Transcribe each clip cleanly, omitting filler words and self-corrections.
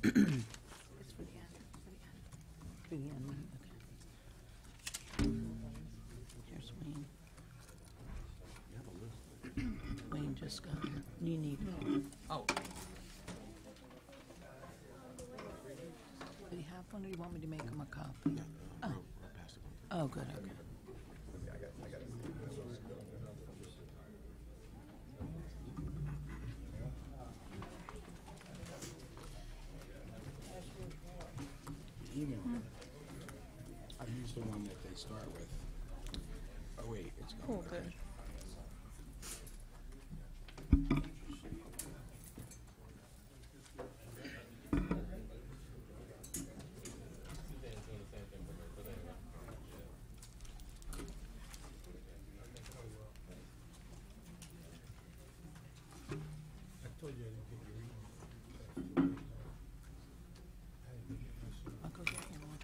It's for the end. For the end, okay. Here's Wayne. Wayne just got here. You need it. Oh. Do you have one, or do you want me to make him a copy? Oh. Oh, good, okay. Email. I use the one that they start with. Oh wait, it's going. Oh, good. I'll go get you one.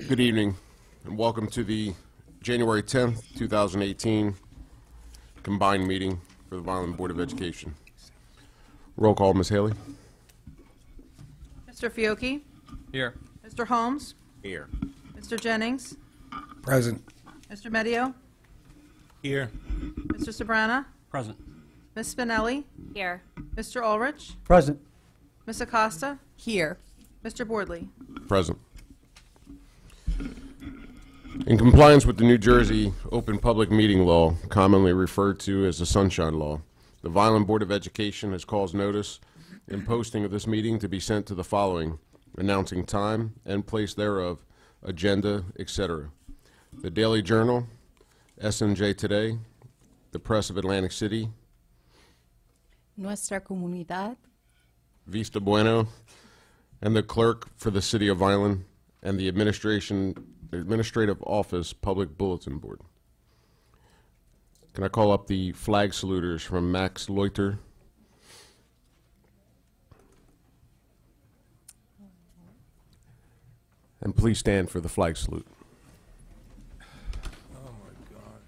Good evening, and welcome to the January 10th, 2018 combined meeting for the Vineland Board of Education. Roll call, Ms. Haley. Mr. Fiocchi? Here. Mr. Holmes? Here. Mr. Jennings? Present. Mr. Medio? Here. Mr. Sobrana? Present. Ms. Spinelli? Here. Mr. Ulrich? Present. Ms. Acosta? Here. Mr. Boardley? Present. In compliance with the New Jersey Open Public Meeting Law, commonly referred to as the Sunshine Law, the Vineland Board of Education has caused notice in posting of this meeting to be sent to the following, announcing time and place thereof, agenda, etc. The Daily Journal, SNJ Today, the Press of Atlantic City, Nuestra comunidad. Vista Bueno, and the Clerk for the City of Vineland, and the Administrative Office Public Bulletin Board. Can I call up the flag saluters from Max Loiter? And please stand for the flag salute. Oh my God.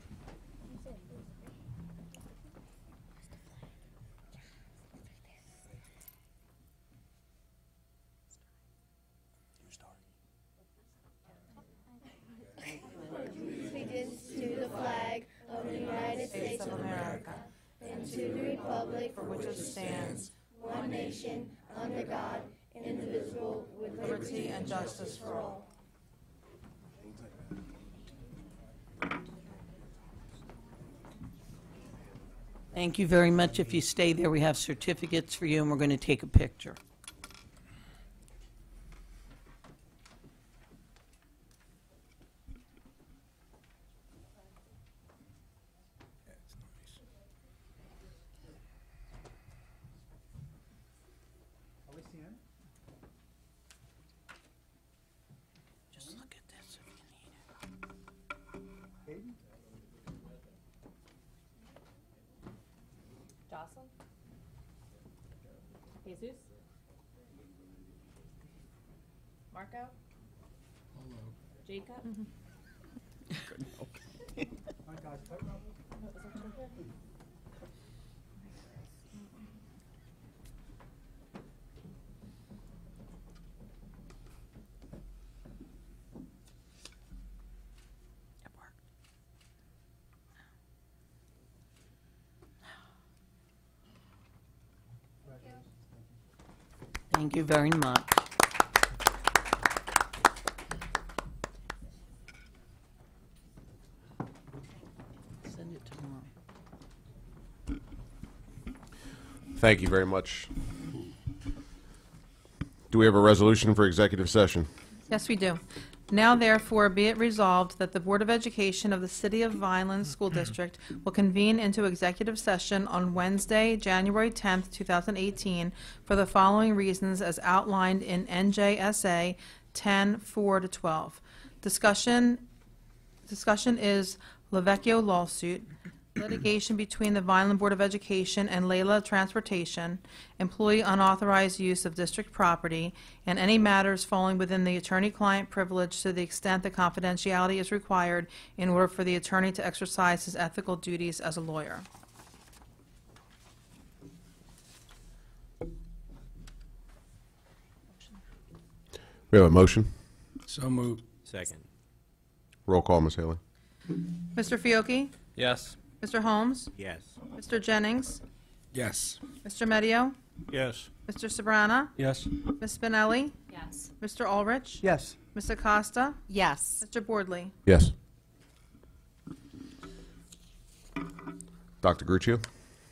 Allegiance to the flag of the United States of America and to the republic for which it stands, one nation, under God, indivisible, with liberty and justice for all. Thank you very much. If you stay there, we have certificates for you, and we're going to take a picture. That's nice. Just look at this if you need it. Jocelyn? Jesus? Marco? Hello. Jacob? It worked. Thank you very much. Send it tomorrow. Thank you very much. Do we have a resolution for executive session? Yes, we do. Now therefore be it resolved that the Board of Education of the City of Vineland School District will convene into executive session on Wednesday, January 10th, 2018, for the following reasons as outlined in NJSA 10:4-12. Discussion is Lavecchio lawsuit, litigation between the Vineland Board of Education and Layla Transportation, employee unauthorized use of district property, and any matters falling within the attorney-client privilege to the extent that confidentiality is required in order for the attorney to exercise his ethical duties as a lawyer. We have a motion. So moved. Second. Roll call, Ms. Haley. Mr. Fiocchi? Yes. Mr. Holmes? Yes. Mr. Jennings? Yes. Mr. Medio? Yes. Mr. Sabrana? Yes. Ms. Spinelli? Yes. Mr. Ulrich? Yes. Ms. Acosta? Yes. Mr. Boardley? Yes. Dr. Gruccio?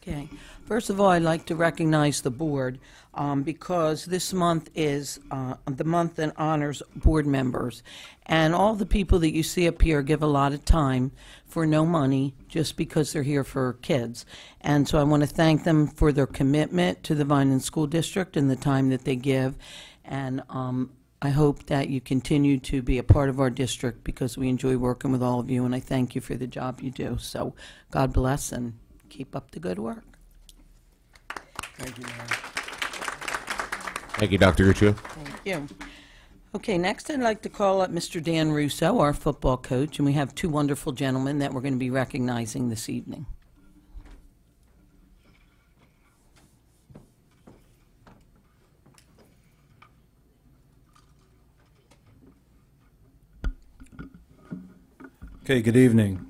Okay. First of all, I'd like to recognize the board because this month is the month that honors board members. And all the people that you see up here give a lot of time for no money just because they're here for kids. And so I want to thank them for their commitment to the Vineland School District and the time that they give. And I hope that you continue to be a part of our district because we enjoy working with all of you, and I thank you for the job you do. So God bless and keep up the good work. Thank you, Mary. Thank you, Dr. Gruccio. Thank you. Okay, next I'd like to call up Mr. Dan Russo, our football coach, and we have two wonderful gentlemen that we're going to be recognizing this evening. Okay, good evening.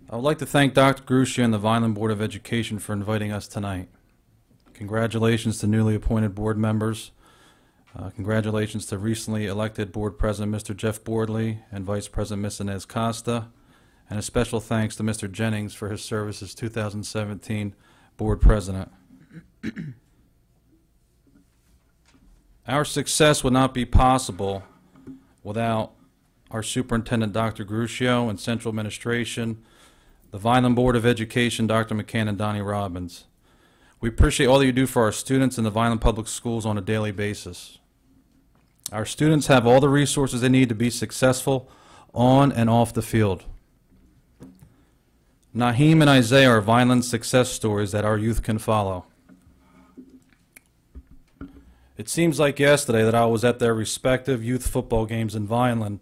I would like to thank Dr. Gruccio and the Vineland Board of Education for inviting us tonight. Congratulations to newly appointed board members. Congratulations to recently elected Board President Mr. Jeff Boardley and Vice President Ms. Inez Costa. And a special thanks to Mr. Jennings for his service as 2017 Board President. Our success would not be possible without our Superintendent, Dr. Gruccio, and Central Administration, the Vineland Board of Education, Dr. McCann and Donnie Robbins. We appreciate all that you do for our students in the Vineland Public Schools on a daily basis. Our students have all the resources they need to be successful on and off the field. Naheem and Isaiah are Vineland success stories that our youth can follow. It seems like yesterday that I was at their respective youth football games in Vineland,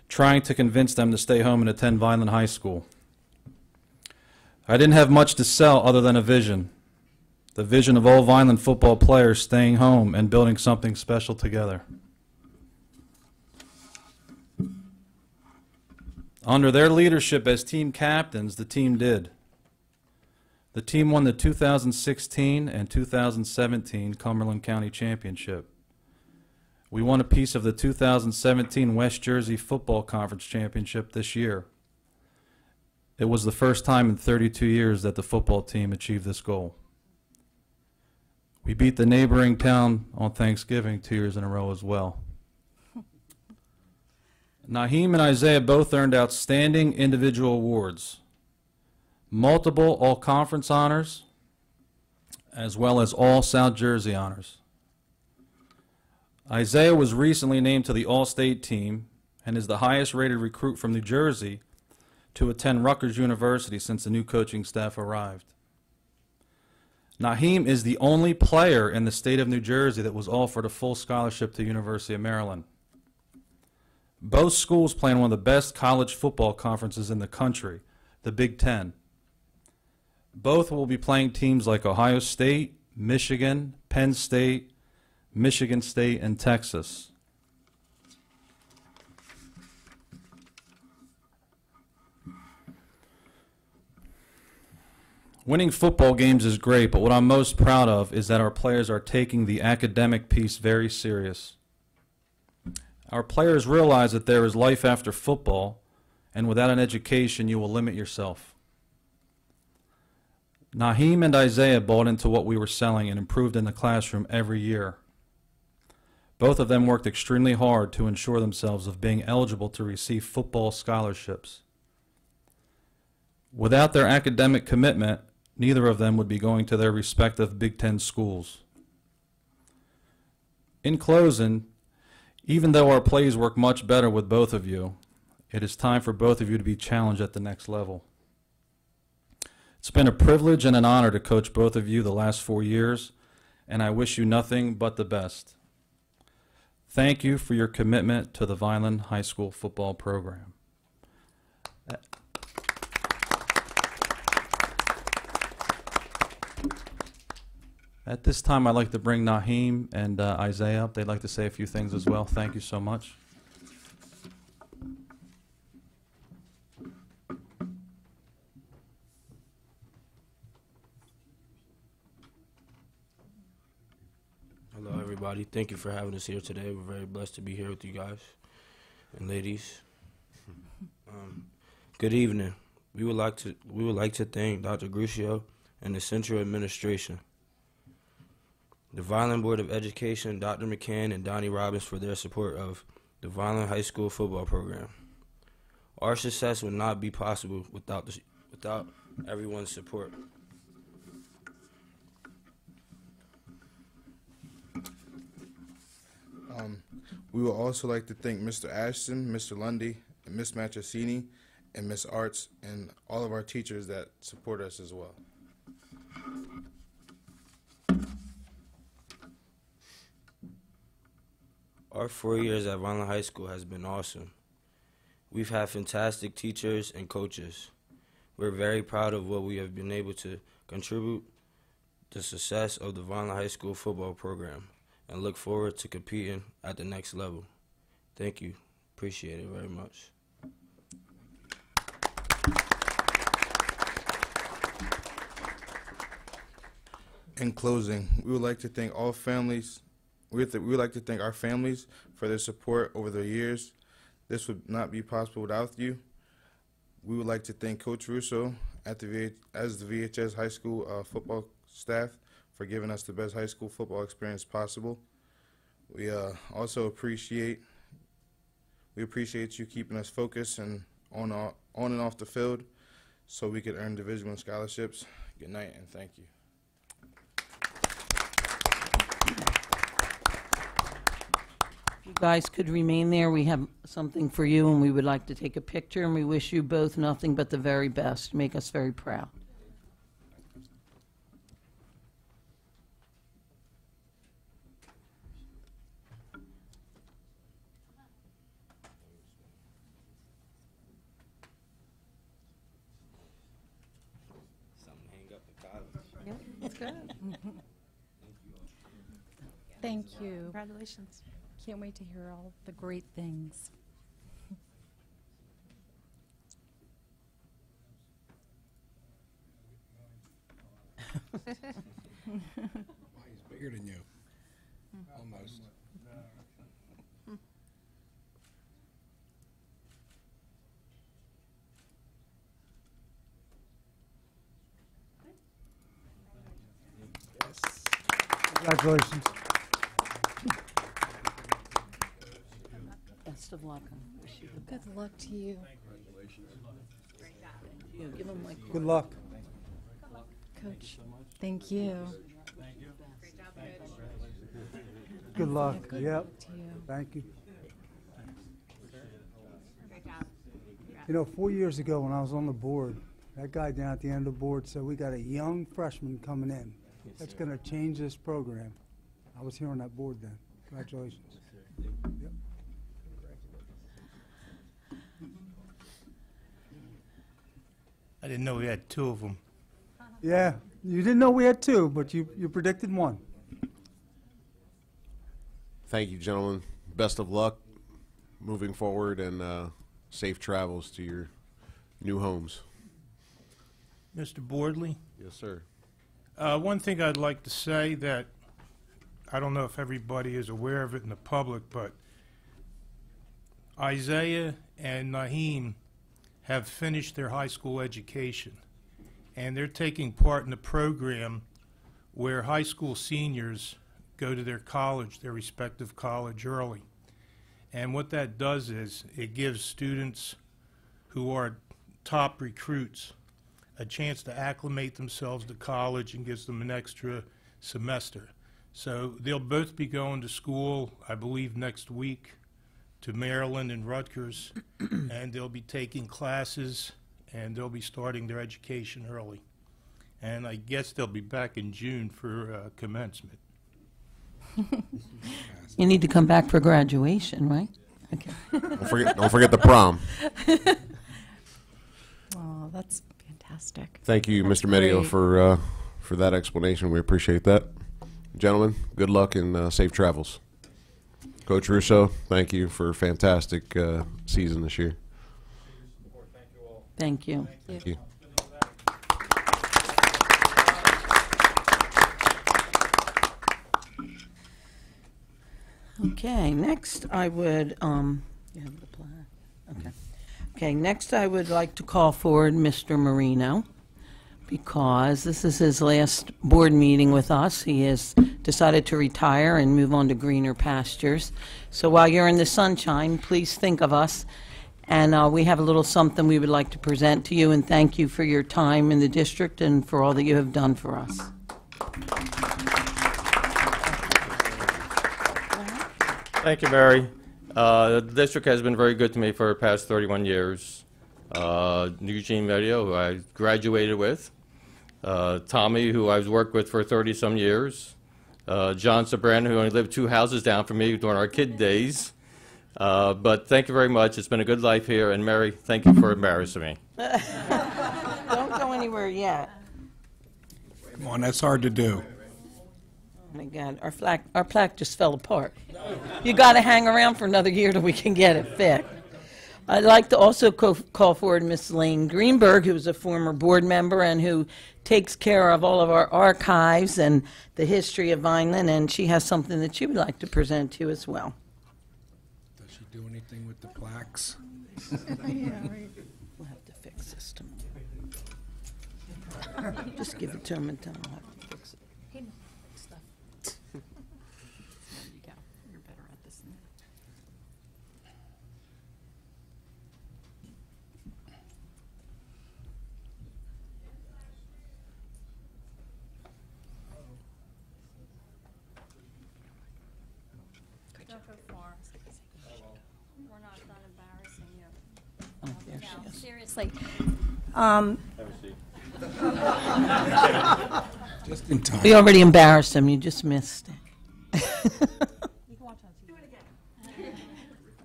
trying to convince them to stay home and attend Vineland High School. I didn't have much to sell other than a vision. The vision of all Vineland football players staying home and building something special together. Under their leadership as team captains, the team did. The team won the 2016 and 2017 Cumberland County Championship. We won a piece of the 2017 West Jersey Football Conference Championship this year. It was the first time in 32 years that the football team achieved this goal. We beat the neighboring town on Thanksgiving 2 years in a row as well. Naheem and Isaiah both earned outstanding individual awards, multiple all-conference honors, as well as all South Jersey honors. Isaiah was recently named to the All-State team and is the highest-rated recruit from New Jersey to attend Rutgers University since the new coaching staff arrived. Naheem is the only player in the state of New Jersey that was offered a full scholarship to University of Maryland. Both schools play in one of the best college football conferences in the country, the Big Ten. Both will be playing teams like Ohio State, Michigan, Penn State, Michigan State, and Texas. Winning football games is great, but what I'm most proud of is that our players are taking the academic piece very serious. Our players realize that there is life after football, and without an education, you will limit yourself. Naheem and Isaiah bought into what we were selling and improved in the classroom every year. Both of them worked extremely hard to ensure themselves of being eligible to receive football scholarships. Without their academic commitment, neither of them would be going to their respective Big Ten schools. In closing, even though our plays work much better with both of you, it is time for both of you to be challenged at the next level. It's been a privilege and an honor to coach both of you the last 4 years, and I wish you nothing but the best. Thank you for your commitment to the Vineland High School football program. At this time, I'd like to bring Naheem and Isaiah up. They'd like to say a few things as well. Thank you so much. Hello, everybody. Thank you for having us here today. We're very blessed to be here with you guys and ladies. Good evening. We would like to thank Dr. Gruccio and the Central Administration, the Vineland Board of Education, Dr. McCann, and Donnie Robbins for their support of the Vineland High School football program. Our success would not be possible without everyone's support. We would also like to thank Mr. Ashton, Mr. Lundy, and Ms. Matrosini, and Ms. Arts, and all of our teachers that support us as well. Our 4 years at Vineland High School has been awesome. We've had fantastic teachers and coaches. We're very proud of what we have been able to contribute to the success of the Vineland High School football program, and look forward to competing at the next level. Thank you. Appreciate it very much. In closing, we would like to thank all families. We would like to thank our families for their support over the years. This would not be possible without you. We would like to thank Coach Russo as the VHS High School football staff for giving us the best high school football experience possible. We also appreciate you keeping us focused and on and off the field so we could earn Division I scholarships. Good night and thank you. You guys could remain there. We have something for you, and we would like to take a picture, and we wish you both nothing but the very best. Make us very proud. Something to hang up in college. Yep, that's good. Thank you. Congratulations. Can't wait to hear all the great things. He's bigger than you. Almost. Congratulations. Best of luck. I wish you the best. Good luck to you. You give them my Good luck. Coach. Thank you. Good luck. Good Yep. luck to you. Thank you. You know, 4 years ago when I was on the board, that guy down at the end of the board said, we got a young freshman coming in. That's going to change this program. I was here on that board then. Congratulations. Yep. I didn't know we had two of them. Yeah, you didn't know we had two, but you predicted one. Thank you, gentlemen. Best of luck moving forward, and safe travels to your new homes. Mr. Boardley, Yes, sir. one thing I'd like to say that I don't know if everybody is aware of it in the public, but Isaiah and Naheem have finished their high school education, and they're taking part in a program where high school seniors go to their college, their respective college, early. And what that does is it gives students who are top recruits a chance to acclimate themselves to college and gives them an extra semester. So they'll both be going to school, I believe, next week to Maryland and Rutgers, and they'll be taking classes, and they'll be starting their education early. And I guess they'll be back in June for commencement. You need to come back for graduation, right? Okay. Don't forget the prom. Oh, that's fantastic. Thank you, That's Mr. Medio, great. for that explanation. We appreciate that. Gentlemen, good luck and safe travels. Coach Russo, thank you for a fantastic season this year. Thank you. Thank you. Okay, next I would, you have the plaque? Okay. Okay, next I would like to call forward Mr. Marino, because this is his last board meeting with us. He has decided to retire and move on to greener pastures. So while you're in the sunshine, please think of us. And we have a little something we would like to present to you, and thank you for your time in the district and for all that you have done for us. Thank you, Mary. The district has been very good to me for the past 31 years. Eugene Medio, who I graduated with. Tommy, who I've worked with for 30-some years. John Sobrano, who only lived 2 houses down from me during our kid days. But thank you very much. It's been a good life here. And Mary, thank you for embarrassing me. Don't go anywhere yet. Come on, that's hard to do. Oh my God, our plaque just fell apart. You got to hang around for another year till we can get it fixed. I'd like to also call forward Miss Lane Greenberg, who is a former board member and who takes care of all of our archives and the history of Vineland, and she has something that she would like to present to you as well. Does she do anything with the plaques? We'll have to fix this tomorrow. Just give it to him and tell him we'll have to fix it. Don't go far. We're not done embarrassing you. Oh, there she No, is. seriously. Just in time. We already embarrassed him. You just missed it.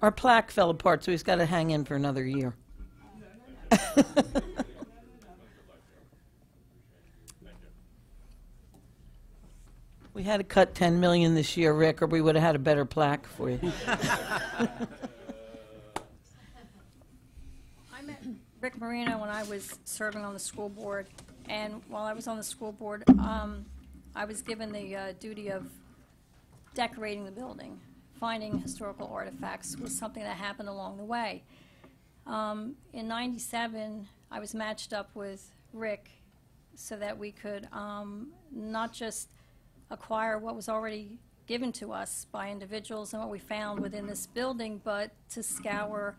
Our plaque fell apart, so he's got to hang in for another year. We had to cut $10 million this year, Rick, or we would have had a better plaque for you. I met Rick Marino when I was serving on the school board, and while I was on the school board, I was given the duty of decorating the building. Finding historical artifacts was something that happened along the way. In '97, I was matched up with Rick so that we could not just acquire what was already given to us by individuals and what we found within this building, but to scour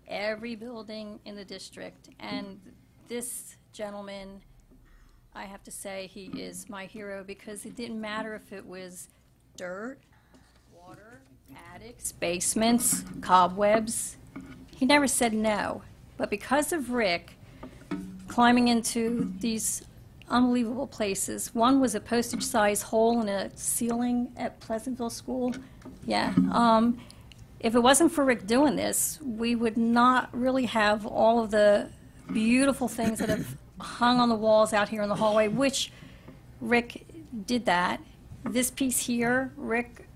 every building in the district. And this gentleman, I have to say, he is my hero, because it didn't matter if it was dirt, water, attics, basements, cobwebs. He never said no. But because of Rick climbing into these unbelievable places, one was a postage-size hole in a ceiling at Pleasantville School. Yeah. If it wasn't for Rick doing this, we would not really have all of the beautiful things that have hung on the walls out here in the hallway, which Rick did that. This piece here, Rick,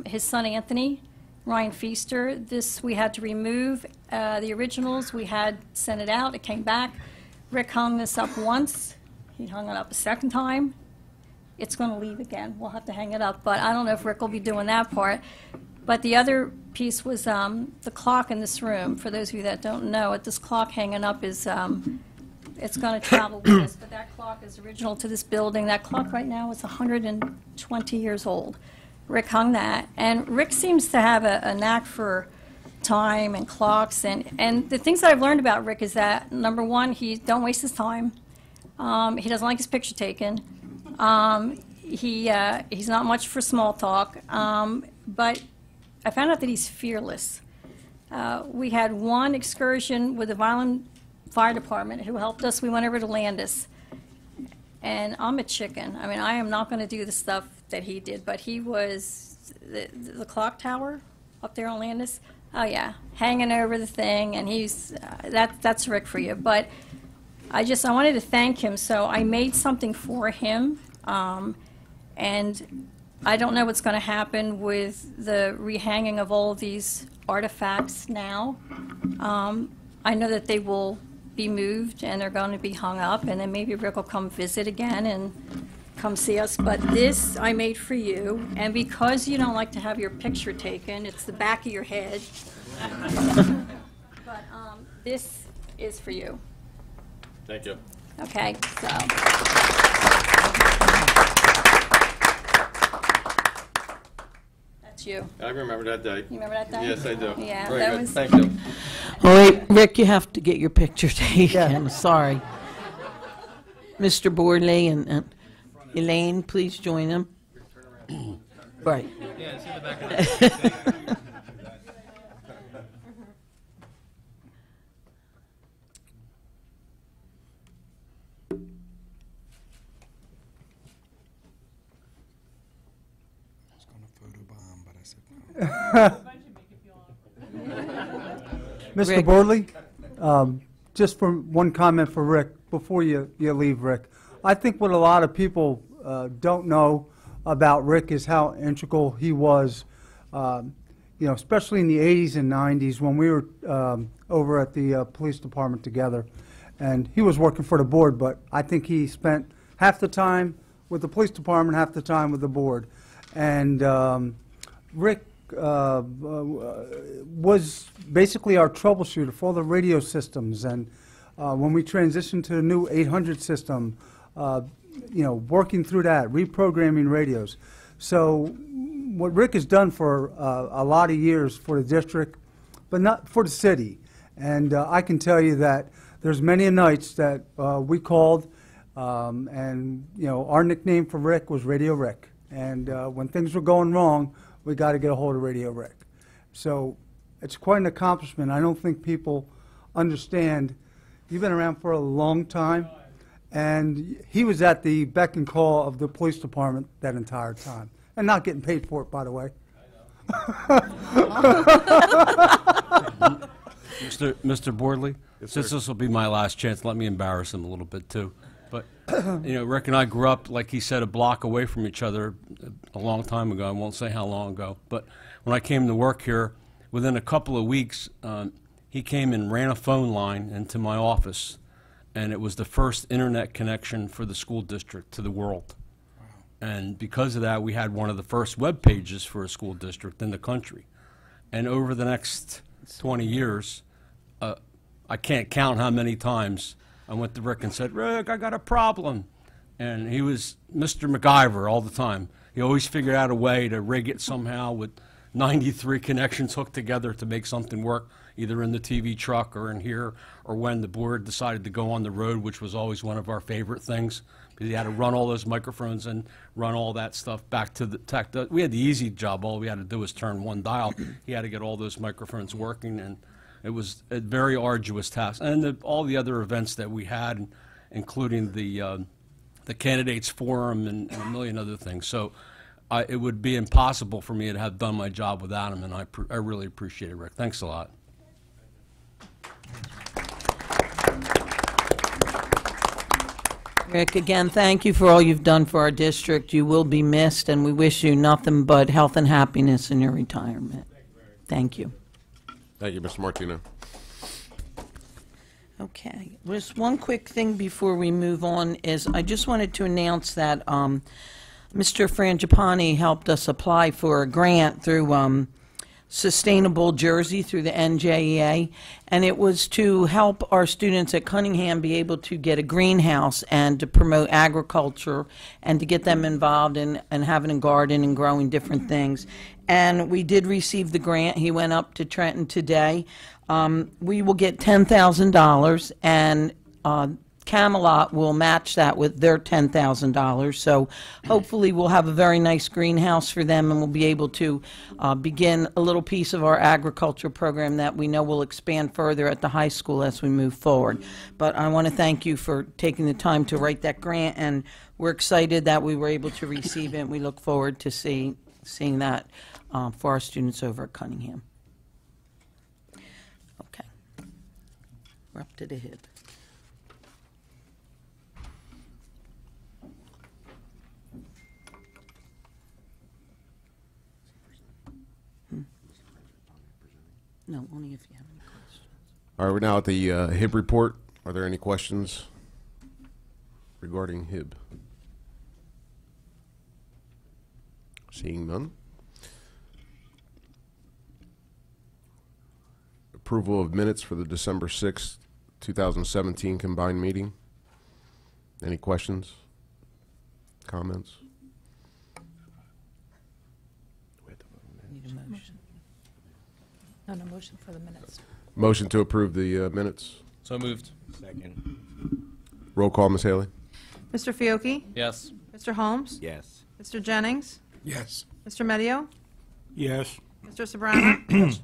his son Anthony, Ryan Feaster, this we had to remove. The originals, we had sent it out. It came back. Rick hung this up once. He hung it up a second time. It's going to leave again. We'll have to hang it up, but I don't know if Rick will be doing that part. But the other piece was the clock in this room. For those of you that don't know it, this clock hanging up is it's going to travel with us, but that clock is original to this building. That clock right now is 120 years old. Rick hung that. And Rick seems to have a knack for time and clocks. And the things that I've learned about Rick is that, number one, he don't waste his time. He doesn't like his picture taken. He's not much for small talk. But I found out that he's fearless. We had one excursion with the Vineland Fire Department who helped us. We went over to Landis. And I'm a chicken. I mean, I am not going to do the stuff that he did, but he was the clock tower up there on Landis. Oh yeah, hanging over the thing, and he's that's Rick for you. But I wanted to thank him, so I made something for him, and I don't know what's going to happen with the rehanging of all of these artifacts now. I know that they will be moved and they're going to be hung up, and then maybe Rick will come visit again and come see us. But this I made for you, and because you don't like to have your picture taken, it's the back of your head. But this is for you. Thank you. Okay, so. That's you. I remember that day. You remember that day? Yes, I do. Yeah, Very that good. was. Thank you. Oh, wait, Rick, you have to get your picture taken. Sorry. Mr. Borley and Elaine, please join them. Right. Yeah, it's in the back of the Mr. Borley, just for one comment for Rick, before you leave, Rick. I think what a lot of people don't know about Rick is how integral he was, especially in the 80s and 90s when we were over at the police department together. And he was working for the board, but I think he spent half the time with the police department, half the time with the board. And Rick was basically our troubleshooter for all the radio systems, and when we transitioned to the new 800 system, working through that, reprogramming radios. So what Rick has done for a lot of years for the district, but not for the city. And I can tell you that there's many nights that we called, and our nickname for Rick was Radio Rick. And when things were going wrong, we got to get a hold of Radio Rick. So it's quite an accomplishment. I don't think people understand. You've been around for a long time, and he was at the beck and call of the police department that entire time, and not getting paid for it, by the way. Mr. Bordley, Yes, since sir. this will be my last chance, let me embarrass him a little bit too. But Rick and I grew up, like he said, a block away from each other a long time ago. I won't say how long ago. But when I came to work here, within a couple of weeks, he came and ran a phone line into my office, and it was the first internet connection for the school district to the world. And because of that, we had one of the first web pages for a school district in the country. And over the next 20 years, I can't count how many times I went to Rick and said, Rick, I got a problem. And he was Mr. MacGyver all the time. He always figured out a way to rig it somehow with 93 connections hooked together to make something work, either in the TV truck or in here, or when the board decided to go on the road, which was always one of our favorite things, because he had to run all those microphones and run all that stuff back to the tech. We had the easy job. All we had to do was turn one dial. He had to get all those microphones working, and it was a very arduous task. And all the other events that we had, including the candidates forum and a million other things. So it would be impossible for me to have done my job without him, and I really appreciate it, Rick. Thanks a lot. Rick, again, thank you for all you've done for our district. You will be missed, and we wish you nothing but health and happiness in your retirement. Thank you. Thank you, Mr. Martino. Okay, just one quick thing before we move on is I just wanted to announce that Mr. Frangipani helped us apply for a grant through sustainable jersey through the NJEA, and it was to help our students at Cunningham be able to get a greenhouse and to promote agriculture and to get them involved in having a garden and growing different things. And we did receive the grant. He went up to Trenton today. We will get $10,000, and Camelot will match that with their $10,000. So hopefully we'll have a very nice greenhouse for them, and we'll be able to begin a little piece of our agriculture program that we know will expand further at the high school as we move forward. But I want to thank you for taking the time to write that grant, and we're excited that we were able to receive it, and we look forward to seeing that for our students over at Cunningham. Okay. We're up to the HIB. No, only if you have any questions. All right, we're now at the HIB report. Are there any questions regarding HIB? Seeing none. Approval of minutes for the December 6th, 2017 combined meeting. Any questions? Comments? Need a motion. No motion for the minutes. Motion to approve the minutes. So moved. Second. Roll call, Ms. Haley. Mr. Fiocchi? Yes. Mr. Holmes? Yes. Mr. Jennings? Yes. Mr. Medio? Yes. Mr. Sobrano? Ms.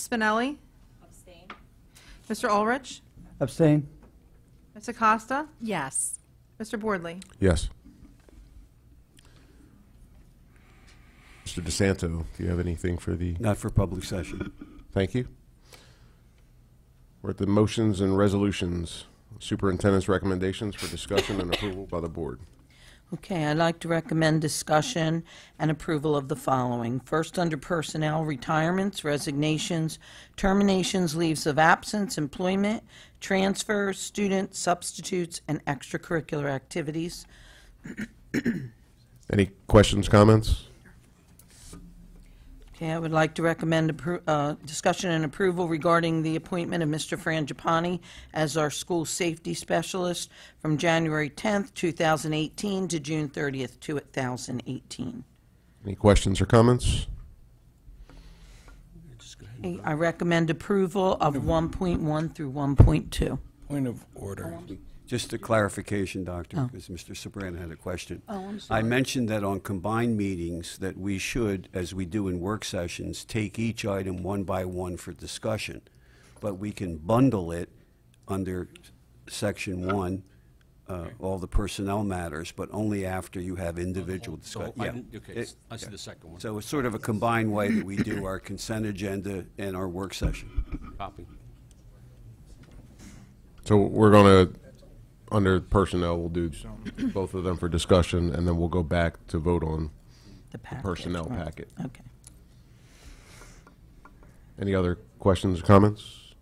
Spinelli? Abstain. Mr. Ulrich? Abstain. Ms. Acosta? Yes. Mr. Boardley? Yes. Mr. DeSanto, do you have anything for the... Not for public session. Thank you. We're at the motions and resolutions. Superintendent's recommendations for discussion and approval by the board. Okay, I'd like to recommend discussion and approval of the following. First, under personnel, retirements, resignations, terminations, leaves of absence, employment, transfers, student substitutes, and extracurricular activities. Any questions, comments? Okay, I would like to recommend discussion and approval regarding the appointment of Mr. Frangipani as our school safety specialist from January 10th, 2018 to June 30th, 2018. Any questions or comments? Okay, I recommend approval of 1.1 through 1.2. Point of order. Just a clarification, Doctor, Oh. because Mr. Sobrano had a question. Oh, I'm I sorry. mentioned that on combined meetings that we should, as we do in work sessions, take each item one by one for discussion. But we can bundle it under Section 1, all the personnel matters, but only after you have individual discussion. Okay, I see the second one. So it's sort of a combined way that we do our consent agenda and our work session. Copy. So we're going to, under personnel, we'll do both of them for discussion, and then we'll go back to vote on The package, personnel right. packet. Okay. Any other questions or comments?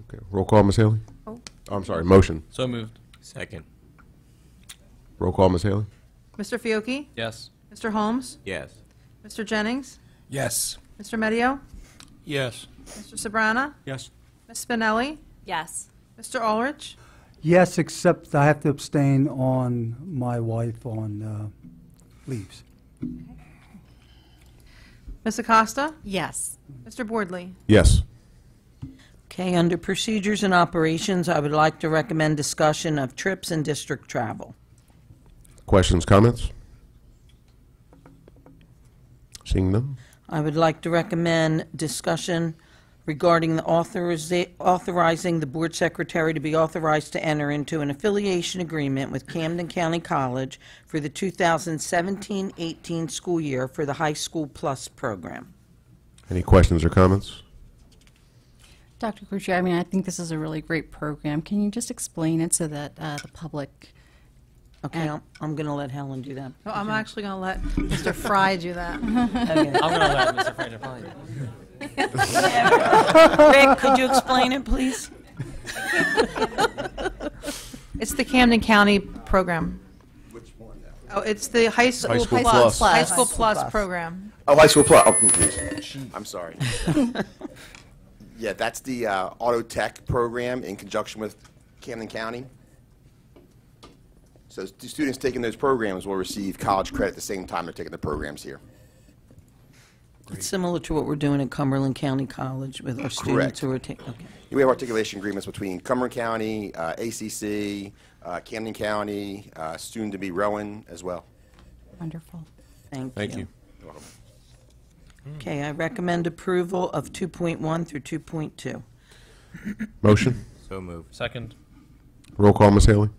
Okay, roll call, Ms. Haley? Oh. I'm sorry, motion. So moved. Second. Roll call, Ms. Haley? Mr. Fiocchi? Yes. Mr. Holmes? Yes. Mr. Jennings? Yes. Mr. Medio? Yes. Mr. Sobrano? Yes. Ms. Spinelli? Yes. Mr. Ulrich? Yes, except I have to abstain on my wife on leaves. Ms. Acosta? Yes. Mr. Boardley? Yes. Okay, under procedures and operations, I would like to recommend discussion of trips and district travel. Questions, comments? Seeing none? I would like to recommend discussion regarding the authorizing the board secretary to be authorized to enter into an affiliation agreement with Camden County College for the 2017-18 school year for the High School Plus program. Any questions or comments? Dr. Crucier, I mean, I think this is a really great program. Can you just explain it so that the public... Okay, I'm going to let Helen do that. No, I'm actually going to let Mr. Fry do that. Okay. I'm going to let Mr. Frangipani. Rick, could you explain it, please? It's the Camden County program. Which one now? Oh, it's the High School School Plus. Plus. High School Plus program. Oh, high school plus. Oh, I'm sorry. Yeah, that's the auto tech program in conjunction with Camden County. So the students taking those programs will receive college credit at the same time they're taking the programs here. It's similar to what we're doing at Cumberland County College with our students who are taking, okay. We have articulation agreements between Cumberland County, ACC, Camden County, soon to be Rowan as well. Wonderful. Thank you. You're welcome. Okay, I recommend approval of 2.1 through 2.2. Motion? So moved. Second. Roll call, Ms. Haley?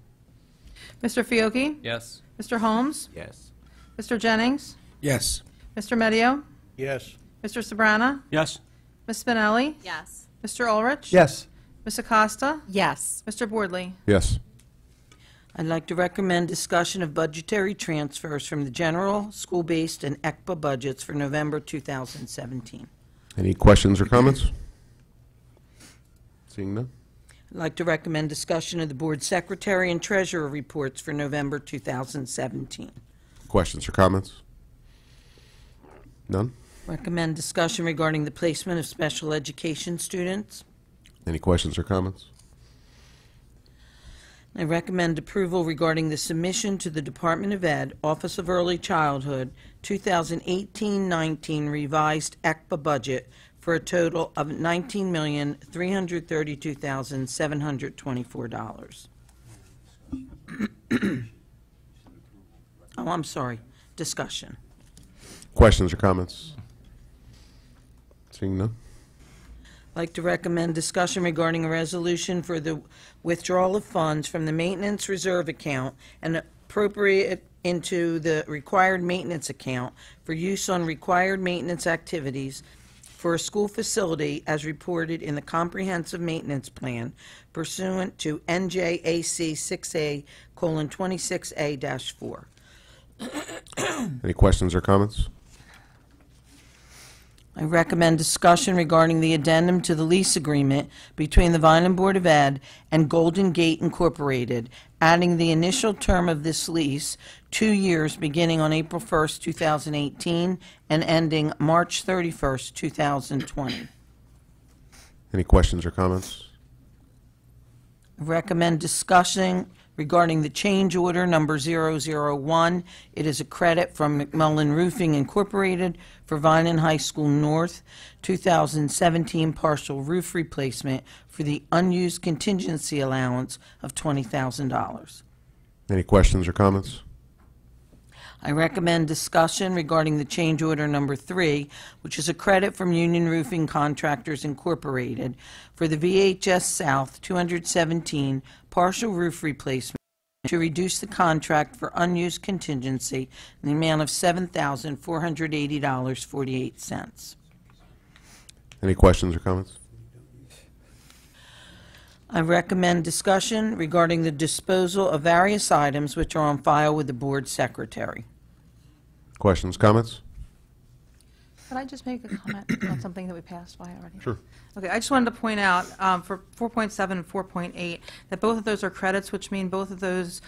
Mr. Fiocchi? Yes. Mr. Holmes? Yes. Mr. Jennings? Yes. Mr. Medio? Yes. Mr. Sabrana? Yes. Ms. Spinelli? Yes. Mr. Ulrich? Yes. Ms. Acosta? Yes. Mr. Boardley? Yes. I'd like to recommend discussion of budgetary transfers from the general, school-based, and ECPA budgets for November 2017. Any questions or comments? Seeing none? I'd like to recommend discussion of the board secretary and treasurer reports for November 2017. Questions or comments? None? Recommend discussion regarding the placement of special education students. Any questions or comments? I recommend approval regarding the submission to the Department of Ed, Office of Early Childhood, 2018-19 revised ECPA budget for a total of $19,332,724. Oh, I'm sorry. Discussion. Questions or comments? Seeing none? I'd like to recommend discussion regarding a resolution for the withdrawal of funds from the maintenance reserve account and appropriate into the required maintenance account for use on required maintenance activities for a school facility as reported in the comprehensive maintenance plan pursuant to NJAC 6A:26A-4. Any questions or comments? I recommend discussion regarding the addendum to the lease agreement between the Vineland Board of Ed and Golden Gate Incorporated, adding the initial term of this lease, 2 years beginning on April 1st, 2018, and ending March 31st, 2020. Any questions or comments? I recommend discussing regarding the change order number 001. It is a credit from McMullen Roofing Incorporated for Vineland High School North 2017 partial roof replacement for the unused contingency allowance of $20,000. Any questions or comments? I recommend discussion regarding the change order number 3, which is a credit from Union Roofing Contractors Incorporated for the VHS South 217 partial roof replacement to reduce the contract for unused contingency in the amount of $7,480.48. Any questions or comments? I recommend discussion regarding the disposal of various items which are on file with the board secretary. Questions, comments? Could I just make a comment on something that we passed by already? Sure. Okay, I just wanted to point out for 4.7 and 4.8 that both of those are credits, which mean both of those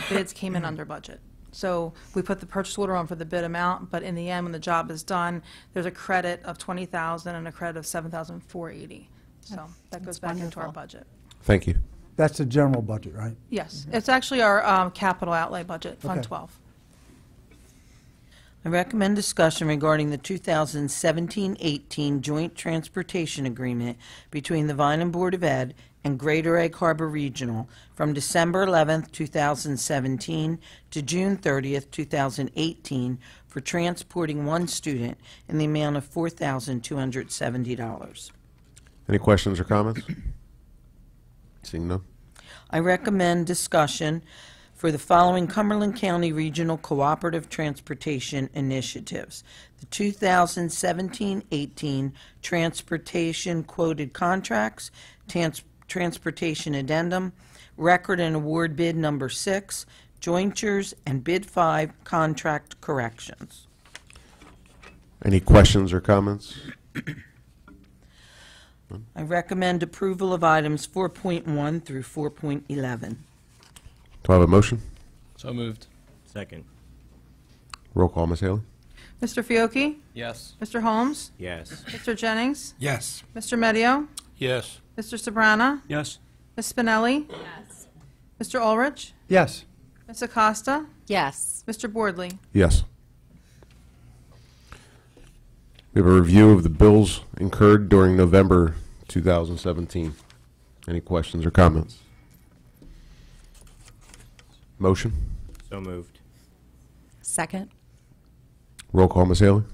bids came in under budget. So we put the purchase order on for the bid amount, but in the end, when the job is done, there's a credit of $20,000 and a credit of $7,480. So that goes back into our budget. Thank you. That's the general budget, right? Yes, it's actually our capital outlay budget, Fund Okay. 12. I recommend discussion regarding the 2017-18 Joint Transportation Agreement between the Vineland Board of Ed and Greater Egg Harbor Regional from December 11th, 2017 to June 30th, 2018 for transporting one student in the amount of $4,270. Any questions or comments? Seeing none? I recommend discussion for the following Cumberland County Regional Cooperative Transportation Initiatives. The 2017-18 Transportation Quoted Contracts, Transportation Addendum, Record and Award Bid Number 6, Jointures, and Bid 5 Contract Corrections. Any questions or comments? I recommend approval of items 4.1 through 4.11. Do I have a motion? So moved. Second. Roll call, Ms. Haley? Mr. Fiocchi? Yes. Mr. Holmes? Yes. Mr. Jennings? Yes. Mr. Medio? Yes. Mr. Sobrana? Yes. Ms. Spinelli? Yes. Mr. Ulrich? Yes. Ms. Acosta? Yes. Mr. Boardley? Yes. We have a review of the bills incurred during November 2017. Any questions or comments? Motion? So moved. Second. Roll call, Ms. Haley?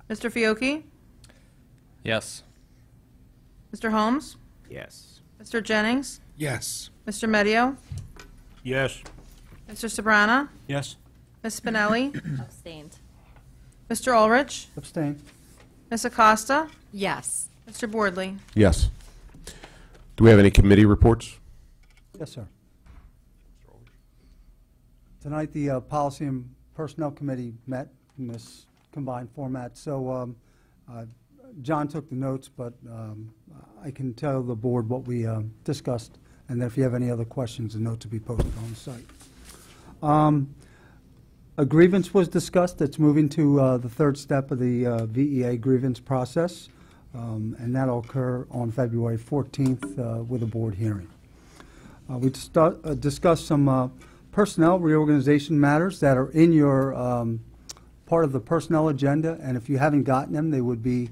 Mr. Fiocchi? Yes. Mr. Holmes? Yes. Mr. Jennings? Yes. Mr. Medio? Yes. Mr. Sobrana? Yes. Ms. Spinelli? Abstained. Mr. Ulrich? Abstain. Ms. Acosta? Yes. Mr. Boardley? Yes. Do we have any committee reports? Yes, sir. Tonight, the Policy and Personnel Committee met in this combined format. So John took the notes, but I can tell the board what we discussed, and then if you have any other questions, the notes will be posted on the site. A grievance was discussed. That's moving to the third step of the VEA grievance process, and that'll occur on February 14th with a board hearing. We discussed some personnel reorganization matters that are in your part of the personnel agenda, and if you haven't gotten them, they would be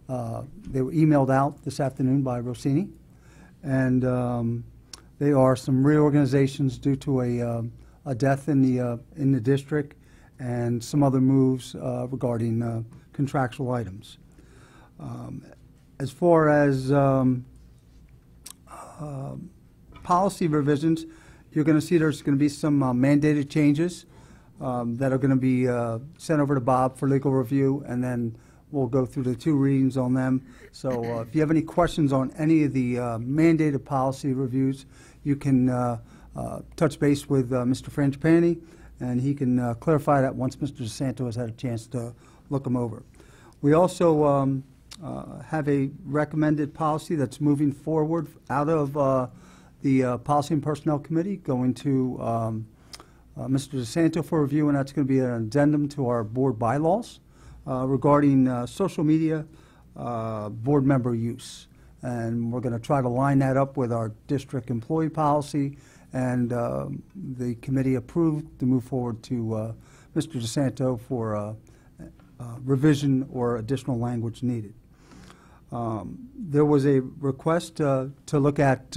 they were emailed out this afternoon by Rossini, and they are some reorganizations due to a death in the district and some other moves regarding contractual items. As far as policy revisions, you're going to see there's going to be some mandated changes that are going to be sent over to Bob for legal review, and then we'll go through the 2 readings on them. So if you have any questions on any of the mandated policy reviews, you can touch base with Mr. Frangipani, and he can clarify that once Mr. DeSanto has had a chance to look them over. We also have a recommended policy that's moving forward out of the Policy and Personnel Committee, going to Mr. DeSanto for review, and that's going to be an addendum to our board bylaws regarding social media board member use. And we're going to try to line that up with our district employee policy, and the committee approved to move forward to Mr. DeSanto for revision or additional language needed. There was a request to look at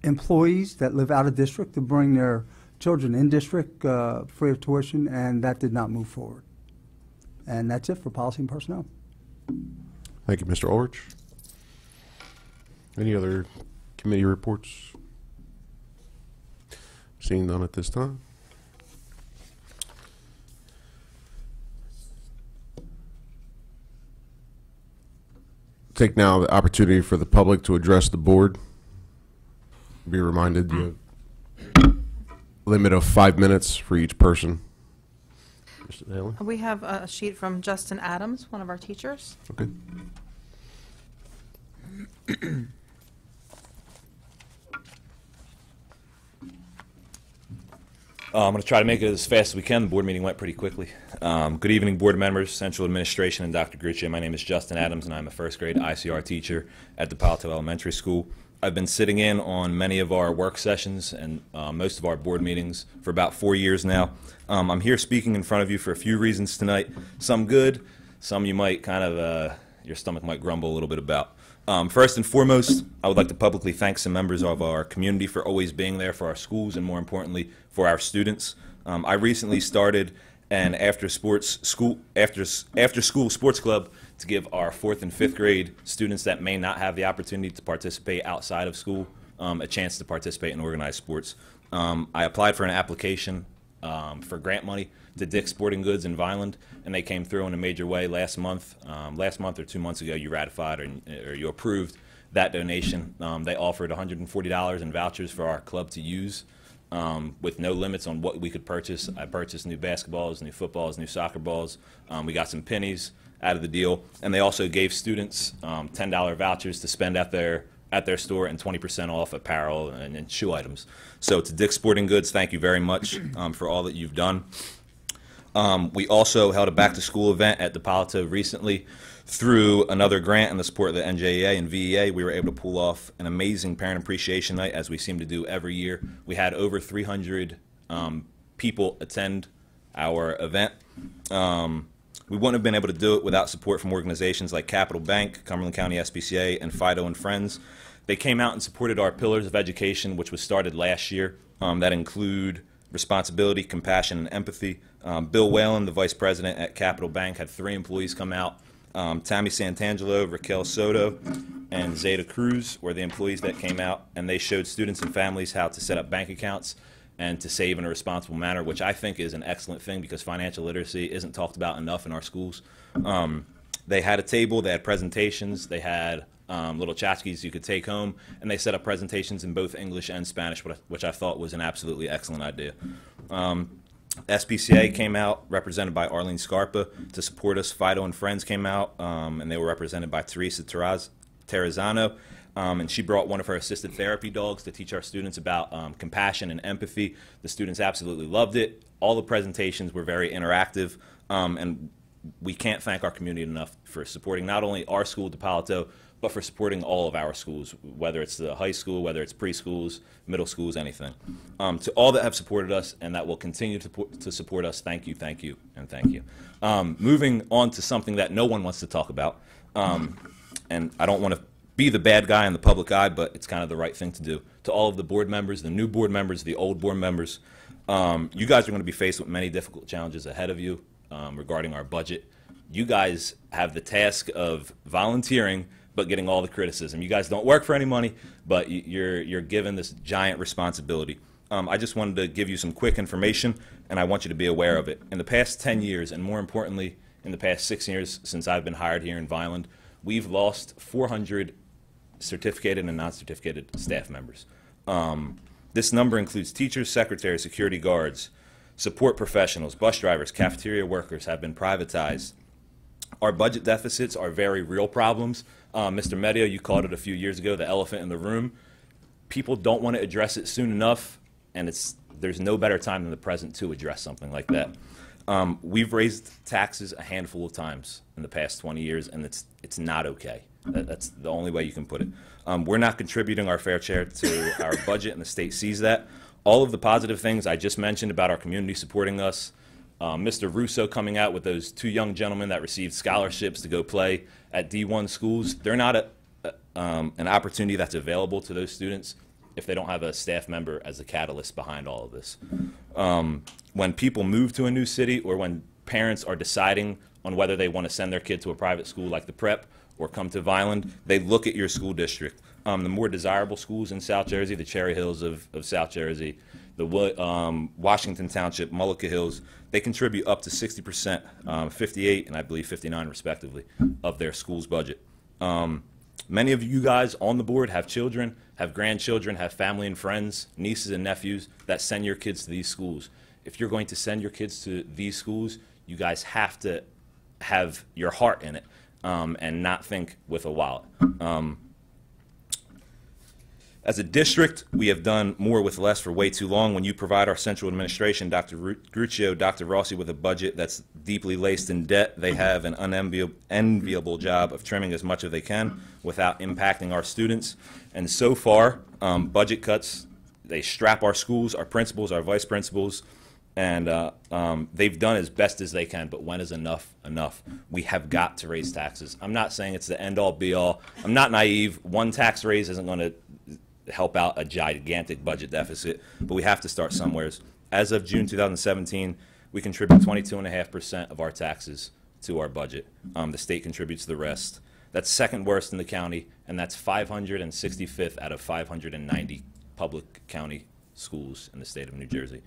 employees that live out of district to bring their children in district free of tuition, and that did not move forward. And that's it for policy and personnel. Thank you, Mr. Ulrich. Any other committee reports? Seeing none at this time. Take now the opportunity for the public to address the board. Be reminded you have a limit of 5 minutes for each person. Mr. Haley? We have a sheet from Justin Adams, one of our teachers. Okay. I'm going to try to make it as fast as we can. The board meeting went pretty quickly. Good evening, board members, central administration, and Dr. Gruccia. My name is Justin Adams, and I'm a first grade ICR teacher at DePalto Elementary School. I've been sitting in on many of our work sessions and most of our board meetings for about 4 years now. I'm here speaking in front of you for a few reasons tonight. Some good, some you might kind of, your stomach might grumble a little bit about. First and foremost, I would like to publicly thank some members of our community for always being there for our schools and, more importantly, for our students. I recently started an after-school sports club to give our 4th and 5th grade students that may not have the opportunity to participate outside of school a chance to participate in organized sports. I applied for an application for grant money to Dick's Sporting Goods in Vineland, and they came through in a major way last month. Last month or 2 months ago, you ratified or you approved that donation. They offered $140 in vouchers for our club to use with no limits on what we could purchase. I purchased new basketballs, new footballs, new soccer balls. We got some pennies out of the deal, and they also gave students $10 vouchers to spend at their store and 20% off apparel and shoe items. So to Dick's Sporting Goods, thank you very much for all that you've done. We also held a back-to-school event at DePalito recently. Through another grant and the support of the NJEA and VEA, we were able to pull off an amazing Parent Appreciation Night, as we seem to do every year. We had over 300 people attend our event. We wouldn't have been able to do it without support from organizations like Capital Bank, Cumberland County SPCA, and Fido and Friends. They came out and supported our Pillars of Education, which was started last year, that include responsibility, compassion, and empathy. Bill Whalen, the vice president at Capital Bank, had 3 employees come out. Tammy Santangelo, Raquel Soto, and Zeta Cruz were the employees that came out, and they showed students and families how to set up bank accounts and to save in a responsible manner, which I think is an excellent thing because financial literacy isn't talked about enough in our schools. They had a table, they had presentations, they had little tchotchkes you could take home, and they set up presentations in both English and Spanish, which I thought was an absolutely excellent idea. SPCA came out, represented by Arlene Scarpa, to support us. Fido and Friends came out, and they were represented by Teresa Terrazano, and she brought one of her assisted therapy dogs to teach our students about compassion and empathy. The students absolutely loved it. All the presentations were very interactive, and we can't thank our community enough for supporting not only our school, DePalito, but for supporting all of our schools, whether it's the high school, whether it's preschools, middle schools, anything. To all that have supported us and that will continue to support us, thank you, and thank you. Moving on to something that no one wants to talk about, and I don't want to be the bad guy in the public eye, but it's kind of the right thing to do. To all of the board members, the new board members, the old board members, you guys are going to be faced with many difficult challenges ahead of you regarding our budget. You guys have the task of volunteering but getting all the criticism. You guys don't work for any money, but you're given this giant responsibility. I just wanted to give you some quick information, and I want you to be aware of it. In the past 10 years, and more importantly, in the past 6 years since I've been hired here in Vineland, we've lost 400 certificated and non-certificated staff members. This number includes teachers, secretaries, security guards, support professionals, bus drivers, cafeteria workers have been privatized. Our budget deficits are very real problems. Mr. Medio, you called it a few years ago, the elephant in the room. People don't want to address it soon enough, and there's no better time than the present to address something like that. We've raised taxes a handful of times in the past 20 years, and it's not okay. That's the only way you can put it. We're not contributing our fair share to our budget, and the state sees that. All of the positive things I just mentioned about our community supporting us, Mr. Russo coming out with those 2 young gentlemen that received scholarships to go play at D1 schools, they're not an opportunity that's available to those students if they don't have a staff member as a catalyst behind all of this. When people move to a new city or when parents are deciding on whether they want to send their kid to a private school like the Prep or come to Vineland, they look at your school district. The more desirable schools in South Jersey, the Cherry Hills of South Jersey, the Washington Township, Mullica Hills, they contribute up to 60%, 58 and I believe 59 respectively, of their school's budget. Many of you guys on the board have children, have grandchildren, have family and friends, nieces and nephews that send your kids to these schools. If you're going to send your kids to these schools, you guys have to have your heart in it and not think with a wallet. As a district, we have done more with less for way too long. When you provide our central administration, Dr. Gruccio, Dr. Rossi, with a budget that's deeply laced in debt, they have an unenviable job of trimming as much as they can without impacting our students. And so far, budget cuts, they strap our schools, our principals, our vice principals, and they've done as best as they can, but when is enough enough? We have got to raise taxes. I'm not saying it's the end-all, be-all. I'm not naive. One tax raise isn't going to help out a gigantic budget deficit, but we have to start somewhere. As of June 2017, we contribute 22.5% of our taxes to our budget. The state contributes the rest. That's second worst in the county, and that's 565th out of 590 public county schools in the state of New Jersey.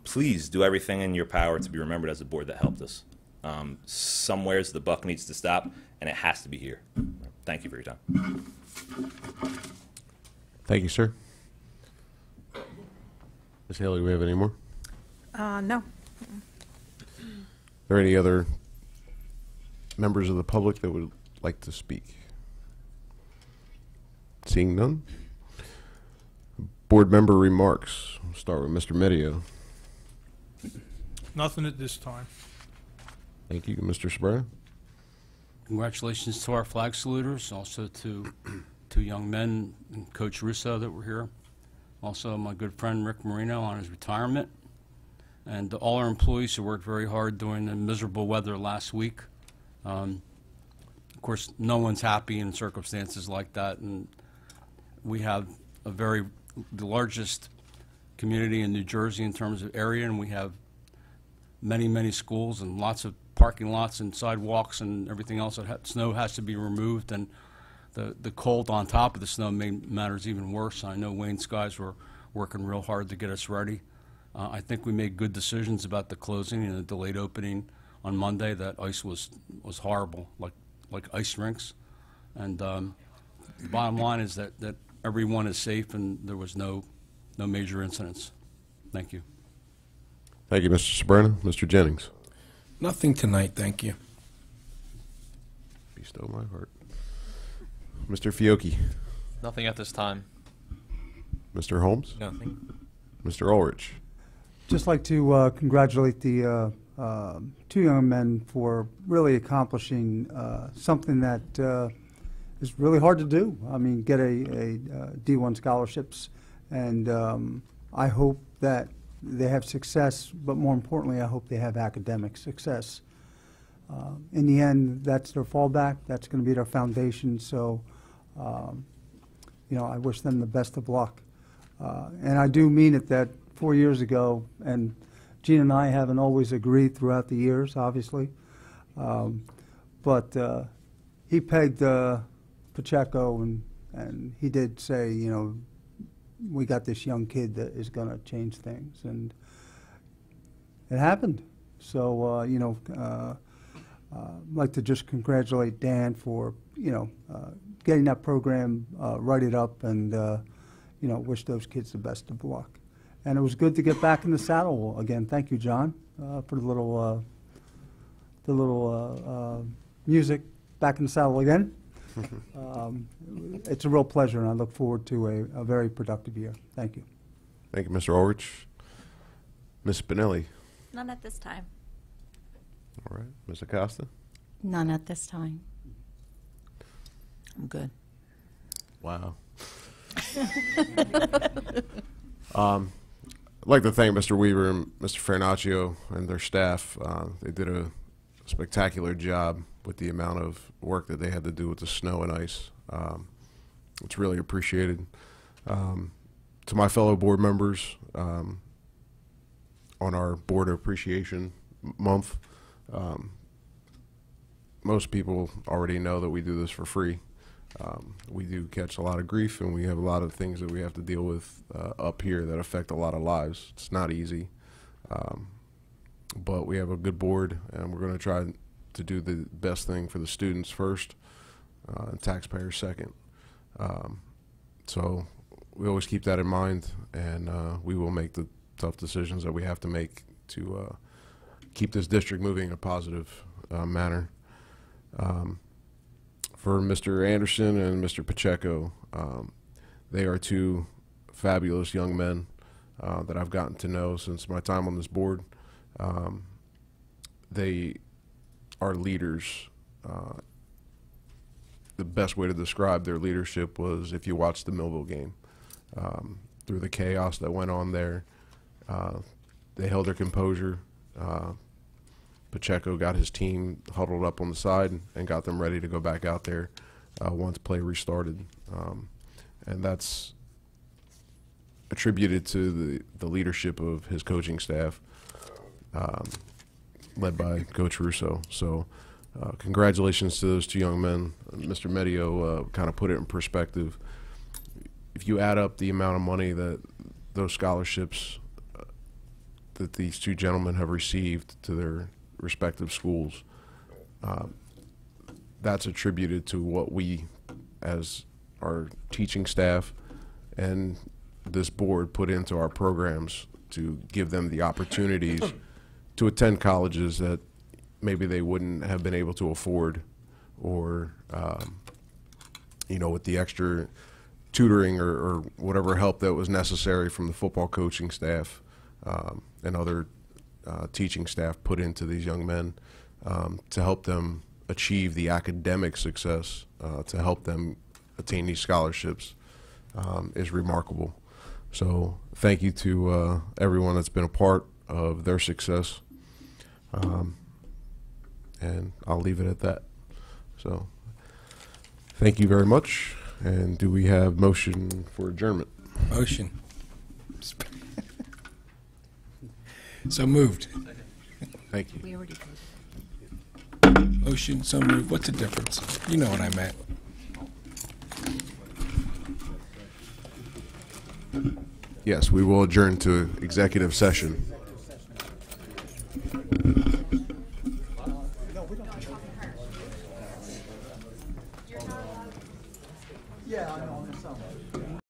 Please do everything in your power to be remembered as a board that helped us. Somewheres the buck needs to stop, and it has to be here. Thank you for your time. Thank you, sir. Ms. Haley, do we have any more? No. Are there any other members of the public that would like to speak? Seeing none. Board member remarks. We'll start with Mr. Medio. Nothing at this time. Thank you. Mr. Sabrina? Congratulations to our flag saluters, also to two young men and Coach Russo that were here. Also, my good friend Rick Marino on his retirement. And to all our employees who worked very hard during the miserable weather last week. Of course, no one's happy in circumstances like that, and we have the largest community in New Jersey in terms of area, and we have many, many schools and lots of parking lots and sidewalks and everything else. Snow has to be removed, and the cold on top of the snow matters even worse. I know Wayne's guys were working real hard to get us ready. I think we made good decisions about the closing and the delayed opening on Monday. That ice was horrible, like ice rinks. And the bottom line is that everyone is safe and there was no major incidents. Thank you. Thank you, Mr. Sabrina. Mr. Jennings? Nothing tonight, thank you. Bestow my heart. Mr. Fiocchi? Nothing at this time. Mr. Holmes? Nothing. Mr. Ulrich? Just like to congratulate the two young men for really accomplishing something that is really hard to do. I mean, get a D1 scholarships, and I hope that they have success, but more importantly, I hope they have academic success. In the end, that's their fallback. That's going to be their foundation. So, I wish them the best of luck. And I do mean it that 4 years ago, and Gene and I haven't always agreed throughout the years, obviously, but he pegged Pacheco, and he did say, we got this young kid that is going to change things, and it happened. So, I'd like to just congratulate Dan for, getting that program righted up, and, wish those kids the best of luck. And it was good to get back in the saddle again. Thank you, John, for the little music, back in the saddle again. It's a real pleasure, and I look forward to a very productive year. Thank you. Thank you, Mr. Ulrich. Ms. Spinelli? None at this time. All right. Ms. Acosta? None at this time. I'm good. Wow. I'd like to thank Mr. Weaver and Mr. Farinaccio and their staff. They did a spectacular job with the amount of work that they had to do with the snow and ice. It's really appreciated. To my fellow board members, on our Board Appreciation Month, most people already know that we do this for free. We do catch a lot of grief, and we have a lot of things that we have to deal with up here that affect a lot of lives. It's not easy, but we have a good board, and we're going to try to do the best thing for the students first and taxpayers second. So we always keep that in mind, and we will make the tough decisions that we have to make to keep this district moving in a positive manner. For Mr. Anderson and Mr. Pacheco, they are two fabulous young men that I've gotten to know since my time on this board. They are leaders. The best way to describe their leadership was if you watched the Millville game. Through the chaos that went on there, they held their composure. Pacheco got his team huddled up on the side and got them ready to go back out there once play restarted. And that's attributed to the leadership of his coaching staff, led by Coach Russo. So congratulations to those two young men. Mr. Medio kind of put it in perspective. If you add up the amount of money that those scholarships that these two gentlemen have received to their respective schools, that's attributed to what we as our teaching staff and this board put into our programs to give them the opportunities to attend colleges that maybe they wouldn't have been able to afford, or with the extra tutoring or whatever help that was necessary from the football coaching staff and other teaching staff put into these young men to help them achieve the academic success, to help them attain these scholarships is remarkable. So thank you to everyone that's been a part of their success. And I'll leave it at that. So thank you very much. And do we have motion for adjournment? Motion. So moved. Thank you. We already did. Motion, so moved. What's the difference? You know what I meant. Yes, we will adjourn to executive session. Yeah, I know,